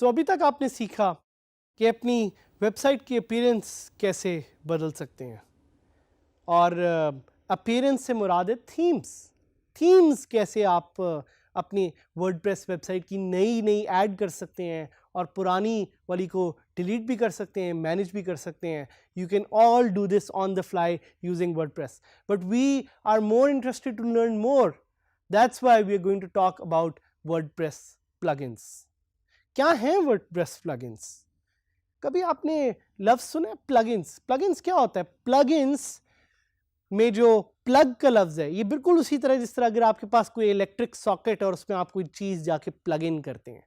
अभी तक आपने सीखा कि अपनी वेबसाइट की अपीयरेंस कैसे बदल सकते हैं, और अपीयरेंस से मुराद है थीम्स कैसे आप अपनी वर्डप्रेस वेबसाइट की नई ऐड कर सकते हैं और पुरानी वाली को डिलीट भी कर सकते हैं, मैनेज भी कर सकते हैं. You can all do this on the fly using WordPress, but we are more interested to learn more. That's why we are going to talk about WordPress plugins. क्या हैं वर्डप्रेस प्लगइन्स? कभी आपने लफ्ज़ सुना प्लगइन्स? प्लगइन्स क्या होता है? Plugins में जो प्लग का लफ्ज़ है, ये बिल्कुल उसी तरह जिस तरह अगर आपके पास कोई इलेक्ट्रिक सॉकेट और उसमें आप कोई चीज़ जाके प्लग इन करते हैं.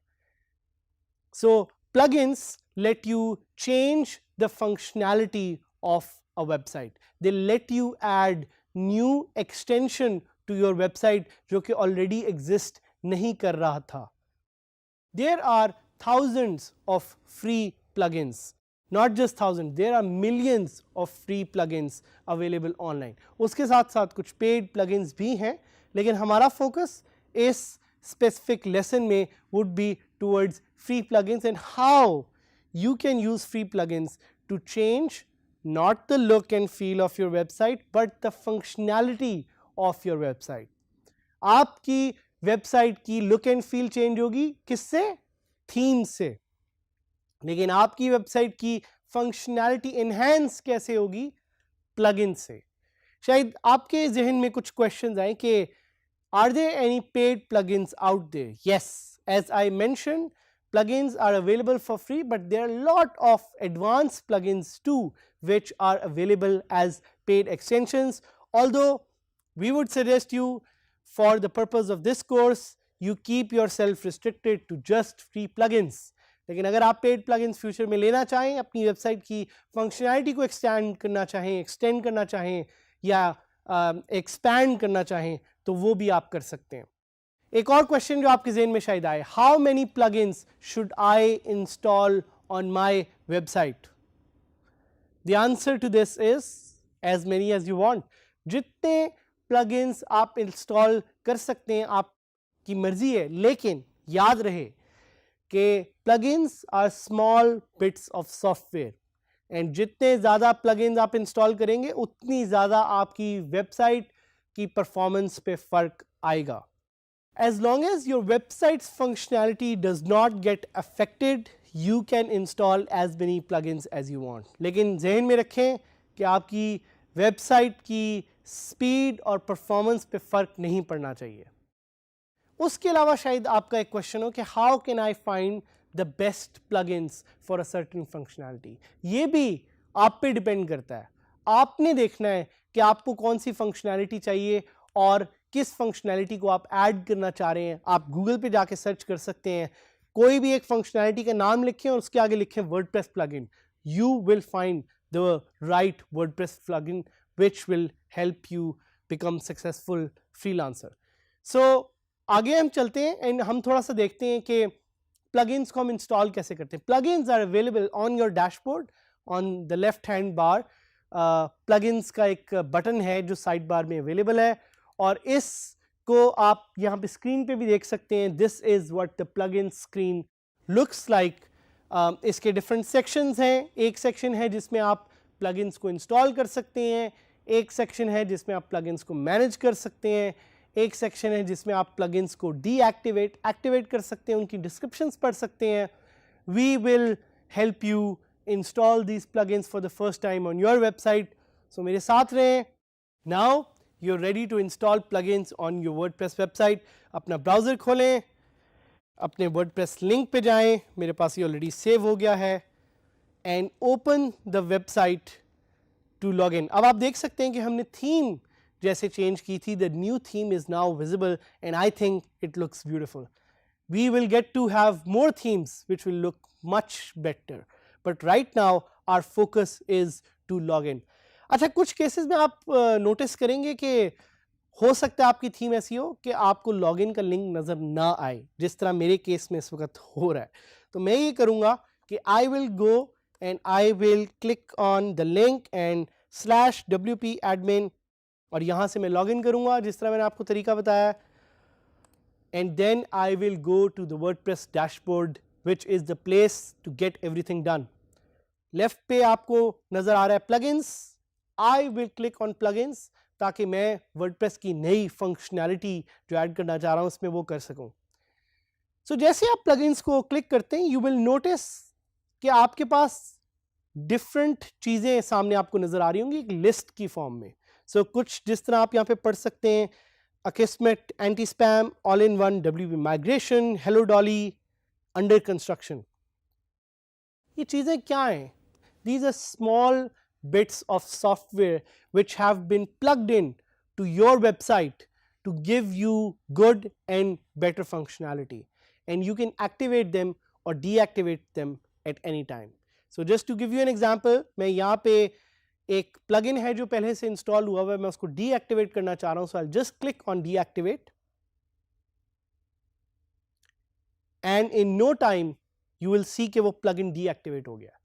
सो plugins let you change the functionality of a website. They let you add new extension to your website जो कि already exist नहीं कर रहा था. There are thousands of free plugins, not just thousands, there are millions of free plugins available online. उसके साथ साथ कुछ paid plugins भी हैं, लेकिन हमारा focus इस specific lesson में would be towards free plugins and how you can use free plugins to change not the look and feel of your website but the functionality of your website. आपकी website की look and feel change होगी किससे? Theme से. लेकिन आपकी website की functionality enhance कैसे होगी? प्लगइन से. शायद आपके जहन में कुछ क्वेश्चंस आए कि are there any paid plugins out there? Yes, as I mentioned, plugins are available for free, but there are a lot of advanced plugins too which are available as paid extensions. Although we would suggest you, for the purpose of this course, you keep yourself restricted to just free plugins. लेकिन अगर आप paid plugins future में लेना चाहें, अपनी website की functionality को extend करना चाहें या एक्सपैंड करना चाहें, तो वो भी आप कर सकते हैं. एक और क्वेश्चन जो आपके ज़हन में शायद आए, how many plugins should I install on my website? The answer to this is as many as you want. जितने प्लगइन्स आप इंस्टॉल कर सकते हैं आपकी मर्जी है, लेकिन याद रहे कि plugins are small bits of software and जितने ज़्यादा प्लगइन्स आप इंस्टॉल करेंगे उतनी ज़्यादा आपकी वेबसाइट की परफॉर्मेंस पे फ़र्क आएगा. As long as your website's functionality does not get affected, you can install as many plugins as you want. लेकिन ज़हन में रखें कि आपकी वेबसाइट की स्पीड और परफॉर्मेंस पे फ़र्क नहीं पड़ना चाहिए. उसके अलावा शायद आपका एक क्वेश्चन हो कि how can I find the best plugins for a certain functionality? ये भी आप पे डिपेंड करता है. आपने देखना है कि आपको कौन सी फंक्शनैलिटी चाहिए और किस फंक्शनैलिटी को आप ऐड करना चाह रहे हैं. आप गूगल पे जाके सर्च कर सकते हैं, कोई भी एक फंक्शनैलिटी का नाम लिखें और उसके आगे लिखें WordPress plugin. You will find the right WordPress plugin which will help you become successful freelancer. So आगे हम चलते हैं एंड हम थोड़ा सा देखते हैं कि प्लगइन्स को हम इंस्टॉल कैसे करते हैं. Plugins are available on your dashboard on the left hand bar. Plugins का एक बटन है जो साइड बार में अवेलेबल है और इसको आप यहाँ पे स्क्रीन पे भी देख सकते हैं. This is what the plugin screen looks like. इसके डिफरेंट सेक्शंस हैं. एक सेक्शन है जिसमें आप प्लगइन्स को इंस्टॉल कर सकते हैं, एक सेक्शन है जिसमें आप प्लगइन्स को मैनेज कर सकते हैं, एक सेक्शन है जिसमें आप प्लगइन्स को एक्टिवेट कर सकते हैं, उनकी डिस्क्रिप्शंस पढ़ सकते हैं. We will help you install these plugins for the first time on your website. So मेरे साथ रहें. Now you're ready to install plugins on your WordPress website. अपना ब्राउज़र खोलें, अपने WordPress लिंक पे जाएं, मेरे पास ये ऑलरेडी सेव हो गया है, and open the website to log in. अब आप देख सकते हैं कि हमने थीम जैसे चेंज की थी. the new theme is now visible and I think it looks beautiful. We will get to have more themes which will look much better, but right now our focus is to log in. अच्छा, कुछ cases में आप notice करेंगे कि हो सकता है आपकी थीम ऐसी हो कि आपको लॉगिन का लिंक नज़र ना आए, जिस तरह मेरे केस में इस वक्त हो रहा है। तो मैं ये करूँगा कि I will go and I will click on the link and /wp admin, और यहाँ से मैं लॉगिन करूँगा जिस तरह मैंने आपको तरीका बताया, and then I will go to the WordPress dashboard which is the place to get everything done. Left पे आपको नजर आ रहा है plugins, I will click on plugins ताकि मैं WordPress की नई फंक्शनैलिटी जो ऐड करना चाह रहा हूं उसमें वो कर सकूं। So जैसे आप plugins को क्लिक करते हैं, you will notice कि आपके पास डिफरेंट चीजें सामने आपको नजर आ रही होंगी एक लिस्ट की फॉर्म में। So कुछ जिस तरह आप यहाँ पे पढ़ सकते हैं, Akismet, anti-spam, all-in-one, WP migration, Hello Dolly, under construction. ये चीजें क्या हैं? These are small bits of software which have been plugged in to your website to give you good and better functionality, and you can activate them or deactivate them at any time. So just to give you an example, मैं यहाँ पे एक plugin है जो पहले से install हुआ हुआ है, मैं उसको डीएक्टिवेट करना चाह रहा हूं। So I just click on deactivate and in no time you will see कि वो प्लगइन डीएक्टिवेट हो गया।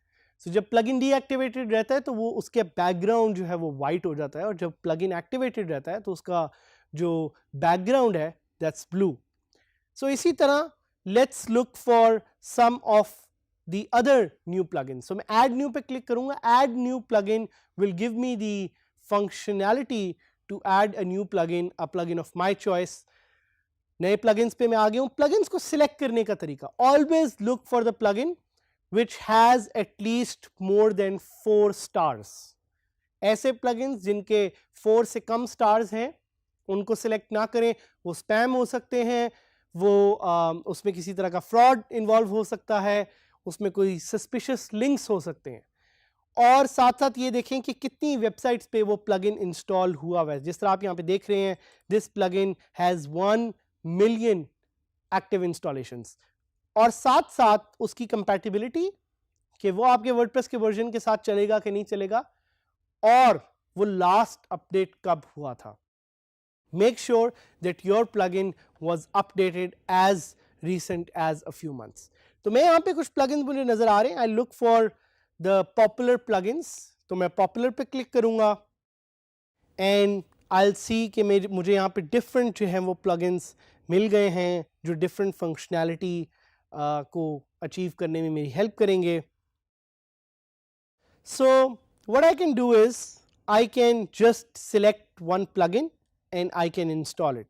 सो जब प्लगइन डीएक्टिवेटेड रहता है तो वो उसके बैकग्राउंड जो है वो वाइट हो जाता है, और जब प्लगइन एक्टिवेटेड रहता है तो उसका जो बैकग्राउंड है दैट्स ब्लू। सो इसी तरह let's look for some of the other new plugin. So मैं add new पे click करूँगा, add new plugin will give me the functionality to add a new plugin, a plugin of my choice. नए plugins पे मैं आ गया हूँ। plugins को select करने का तरीका, always look for the plugin which has at least more than 4 stars. ऐसे plugins जिनके 4 से कम stars हैं उनको select ना करें, वो spam हो सकते हैं, वो उसमें किसी तरह का fraud involve हो सकता है, उसमें कोई सस्पिशियस लिंक्स हो सकते हैं, और साथ साथ ये देखें कि कितनी वेबसाइट्स पे वो प्लगइन इंस्टॉल हुआ है। जिस तरह आप यहाँ पे देख रहे हैं, this plugin has 1 million active installations, और साथ साथ उसकी कंपैटिबिलिटी कि वो आपके वर्डप्रेस के वर्जन के साथ चलेगा कि नहीं चलेगा, और वो लास्ट अपडेट कब हुआ था। Make sure that your plugin was updated as recent as a few months. तो मैं यहाँ पे कुछ प्लगइन्स मुझे नजर आ रहे हैं। I look for the popular plugins, तो मैं पॉपुलर पे क्लिक करूँगा एंड आई विल सी कि मुझे यहाँ पे डिफरेंट जो हैं वो प्लगइन्स मिल गए हैं जो डिफरेंट फंक्शनैलिटी को अचीव करने में मेरी हेल्प करेंगे। सो what I can do is I can just select one plugin and I can install it.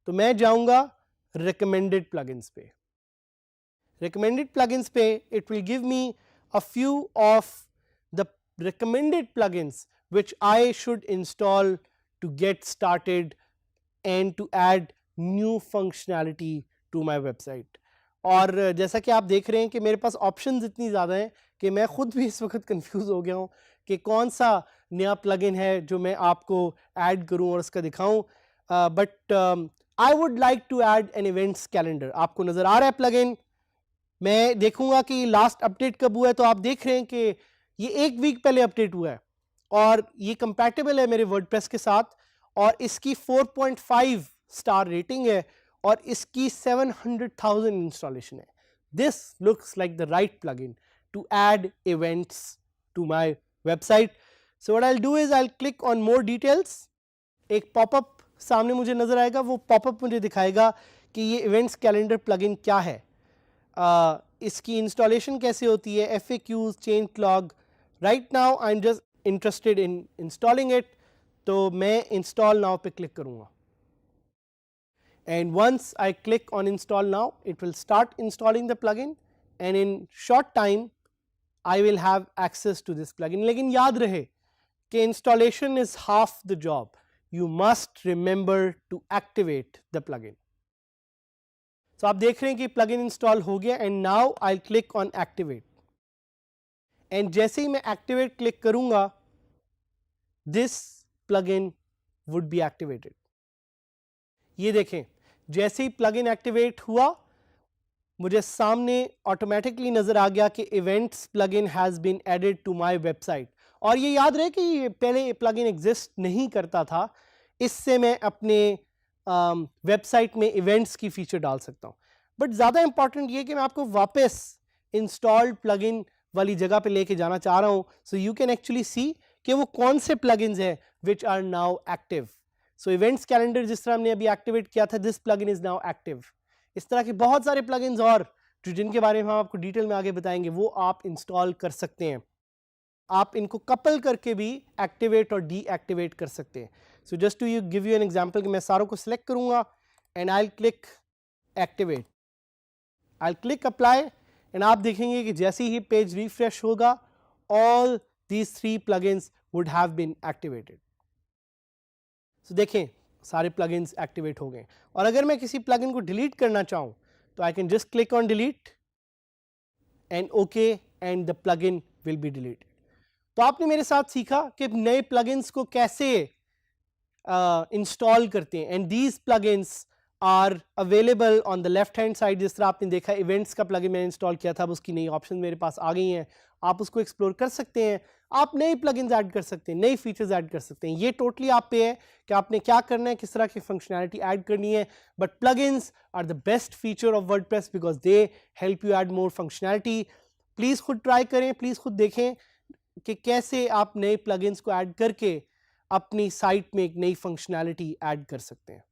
तो मैं जाऊँगा रिकमेंडेड प्लगइन्स पे। recommended plugins पे it will give me a few of the recommended plugins which I should install to get started and to add new functionality to my website. और जैसा कि आप देख रहे हैं कि मेरे पास ऑप्शंस इतनी ज़्यादा हैं कि मैं खुद भी इस वक्त कंफ्यूज हो गया हूँ कि कौन सा नया प्लगइन है जो मैं आपको ऐड करूँ और उसका दिखाऊँ। But I would like to add an events calendar. आपको नज़र आ रहा है प्लगइन, मैं देखूंगा कि लास्ट अपडेट कब हुआ है। तो आप देख रहे हैं कि ये 1 वीक पहले अपडेट हुआ है और ये कंपैटिबल है मेरे वर्डप्रेस के साथ, और इसकी 4.5 स्टार रेटिंग है और इसकी 700,000 इंस्टॉलेशन है। This looks like the right plugin to add events to my website. So what I will do is I will click on more details. एक पॉपअप सामने मुझे नजर आएगा, वो पॉपअप मुझे दिखाएगा कि ये इवेंट्स कैलेंडर प्लगइन क्या है, इसकी इंस्टॉलेशन कैसे होती है, FAQs, change log. Right now I am just interested in installing it, तो मैं इंस्टॉल नाउ पे क्लिक करूँगा and once I click on install now it will start installing the plugin and in short time I will have access to this plugin. लेकिन याद रहे कि installation is half the job, you must remember to activate the plugin. तो आप देख रहे हैं कि प्लगइन इंस्टॉल हो गया and now I click on activate, and जैसे ही मैं एक्टिवेट क्लिक करूंगा this plugin would be activated. ये देखें, जैसे ही प्लगइन एक्टिवेट हुआ मुझे सामने ऑटोमेटिकली नजर आ गया कि events plugin has been added to my website. और ये याद रहे कि ये पहले प्लगइन एग्जिस्ट नहीं करता था, इससे मैं अपने वेबसाइट में इवेंट्स की फीचर डाल सकता हूँ. बट ज़्यादा इंपॉर्टेंट ये कि मैं आपको वापस इंस्टॉल्ड प्लगइन वाली जगह पे लेके जाना चाह रहा हूँ, so you can actually see कि वो कौन से प्लगइन्स हैं which are now active. So events calendar जिस तरह हमने अभी एक्टिवेट किया था, this plugin is now active. इस तरह के बहुत सारे प्लगइन्स और जो जिनके बारे में हम आपको डिटेल में आगे बताएंगे वो आप इंस्टॉल कर सकते हैं. आप इनको कपल करके भी एक्टिवेट और डीएक्टिवेट कर सकते हैं. So just to give you an example कि मैं सारों को सिलेक्ट करूंगा and I will click activate, I will click apply and आप देखेंगे कि जैसे ही पेज रिफ्रेश होगा all these 3 plugins would have been activated. So देखें सारे प्लगइन्स एक्टिवेट हो गए. और अगर मैं किसी प्लगइन को डिलीट करना चाहूं तो I can just click on delete and okay and the plugin will be deleted. तो आपने मेरे साथ सीखा कि नए प्लगइन्स को कैसे इंस्टॉल करते हैं. And these plugins are available on the left hand side. जिस तरह आपने देखा इवेंट्स का प्लगइन मैंने इंस्टॉल किया था, अब उसकी नई ऑप्शन मेरे पास आ गई हैं, आप उसको एक्सप्लोर कर सकते हैं. आप नए प्लगइन्स ऐड कर सकते हैं, नई फीचर्स ऐड कर सकते हैं. ये टोटली आप पे है कि आपने क्या करना है, किस तरह की फंक्शनैलिटी ऐड करनी है. But plugins are the best feature of WordPress because they help you add more functionality. Please खुद ट्राई करें, प्लीज़ खुद देखें कि कैसे आप नए प्लगइन्स को ऐड करके अपनी साइट में एक नई फंक्शनैलिटी ऐड कर सकते हैं.